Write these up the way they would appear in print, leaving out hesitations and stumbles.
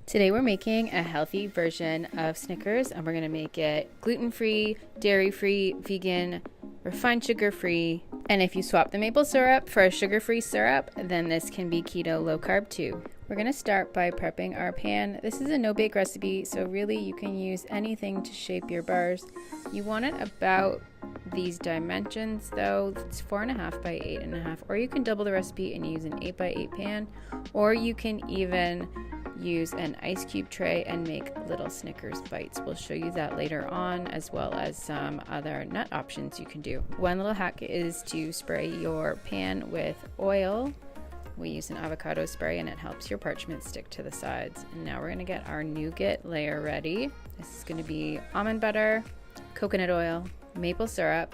Today we're making a healthy version of Snickers, and we're going to make it gluten-free, dairy-free, vegan, refined sugar-free. And if you swap the maple syrup for a sugar-free syrup, then this can be keto low-carb too. We're going to start by prepping our pan. This is a no-bake recipe, so really you can use anything to shape your bars. You want it about these dimensions though. It's 4.5 by 8.5, or you can double the recipe and use an 8 by 8 pan, or you can even use an ice cube tray and make little Snickers bites. We'll show you that later on, as well as some other nut options you can do. One little hack is to spray your pan with oil. We use an avocado spray and it helps your parchment stick to the sides. And now we're going to get our nougat layer ready. This is going to be almond butter, coconut oil, maple syrup.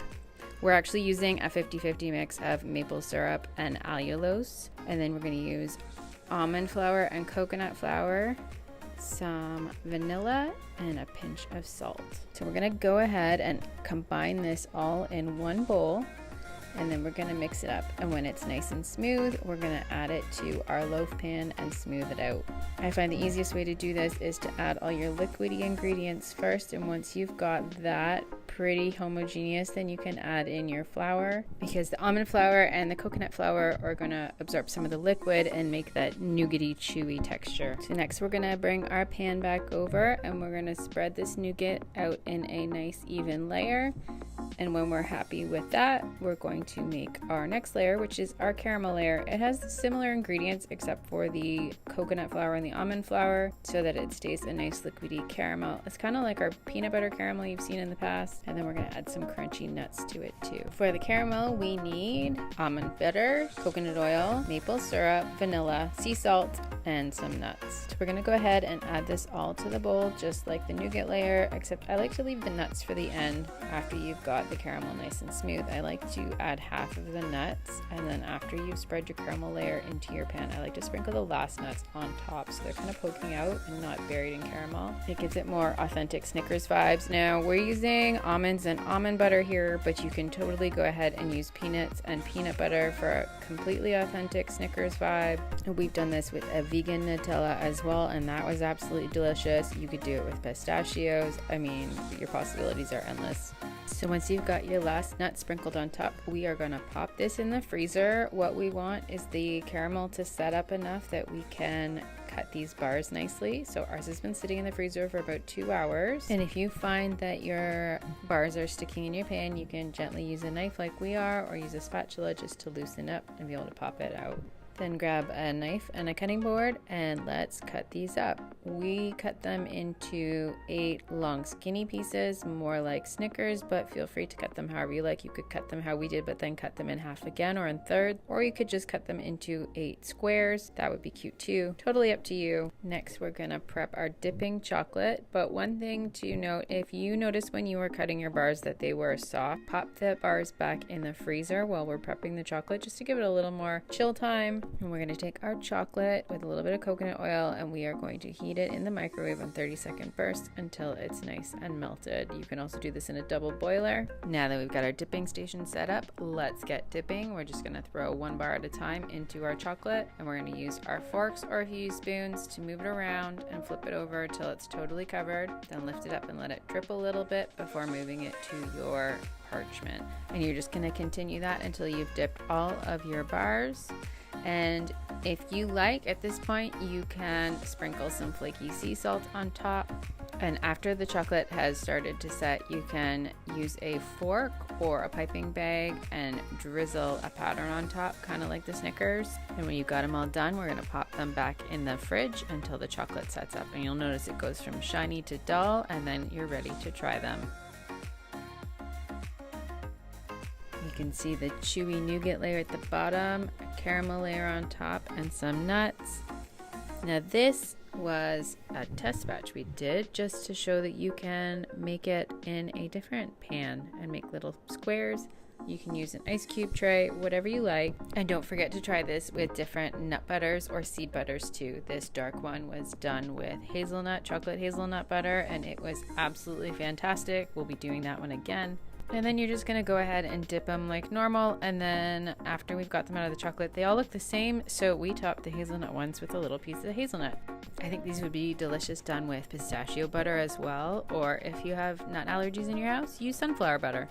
We're actually using a 50-50 mix of maple syrup and allulose. And then we're going to use almond flour and coconut flour, some vanilla, and a pinch of salt. So we're going to go ahead and combine this all in one bowl, and then we're going to mix it up. And when it's nice and smooth, we're going to add it to our loaf pan and smooth it out. I find the easiest way to do this is to add all your liquidy ingredients first, and once you've got that pretty homogeneous, then you can add in your flour, because the almond flour and the coconut flour are going to absorb some of the liquid and make that nougaty chewy texture. So next we're going to bring our pan back over, and we're going to spread this nougat out in a nice even layer. And when we're happy with that, we're going to make our next layer, which is our caramel layer. It has similar ingredients except for the coconut flour and the almond flour, so that it stays a nice liquidy caramel. It's kind of like our peanut butter caramel you've seen in the past. And then we're going to add some crunchy nuts to it too. For the caramel, we need almond butter, coconut oil, maple syrup, vanilla, sea salt, and some nuts. So we're going to go ahead and add this all to the bowl, just like the nougat layer, except I like to leave the nuts for the end after you've got the caramel nice and smooth. I like to add half of the nuts, and then after you've spread your caramel layer into your pan, I like to sprinkle the last nuts on top so they're kind of poking out and not buried in caramel. It gives it more authentic Snickers vibes. Now we're using almonds and almond butter here, but you can totally go ahead and use peanuts and peanut butter for a completely authentic Snickers vibe. And we've done this with a vegan Nutella as well, and that was absolutely delicious. You could do it with pistachios. I mean, your possibilities are endless. So once you've got your last nut sprinkled on top, we are going to pop this in the freezer. What we want is the caramel to set up enough that we can cut these bars nicely. So ours has been sitting in the freezer for about 2 hours. And if you find that your bars are sticking in your pan, you can gently use a knife like we are, or use a spatula just to loosen up and be able to pop it out. Then grab a knife and a cutting board and let's cut these up. We cut them into 8 long skinny pieces, more like Snickers, but feel free to cut them however you like. You could cut them how we did, but then cut them in half again or in thirds, or you could just cut them into 8 squares. That would be cute too. Totally up to you. Next, we're gonna prep our dipping chocolate, but one thing to note, if you notice when you were cutting your bars that they were soft, pop the bars back in the freezer while we're prepping the chocolate, just to give it a little more chill time. And we're going to take our chocolate with a little bit of coconut oil, and we are going to heat it in the microwave on 30-second bursts until it's nice and melted. You can also do this in a double boiler. Now that we've got our dipping station set up, let's get dipping. We're just going to throw 1 bar at a time into our chocolate, and we're going to use our forks, or if you use spoons, to move it around and flip it over till it's totally covered. Then lift it up and let it drip a little bit before moving it to your parchment. And you're just going to continue that until you've dipped all of your bars. And if you like, at this point, you can sprinkle some flaky sea salt on top. And after the chocolate has started to set, you can use a fork or a piping bag and drizzle a pattern on top, kind of like the Snickers. And when you've got them all done, we're going to pop them back in the fridge until the chocolate sets up. And you'll notice it goes from shiny to dull, and then you're ready to try them. You can see the chewy nougat layer at the bottom, a caramel layer on top, and some nuts. Now this was a test batch we did just to show that you can make it in a different pan and make little squares. You can use an ice cube tray, whatever you like. And don't forget to try this with different nut butters or seed butters too. This dark one was done with chocolate hazelnut butter, and it was absolutely fantastic. We'll be doing that one again. And then you're just gonna go ahead and dip them like normal, and then after we've got them out of the chocolate, they all look the same, so we top the hazelnut ones with a little piece of hazelnut. I think these would be delicious done with pistachio butter as well, or if you have nut allergies in your house, use sunflower butter.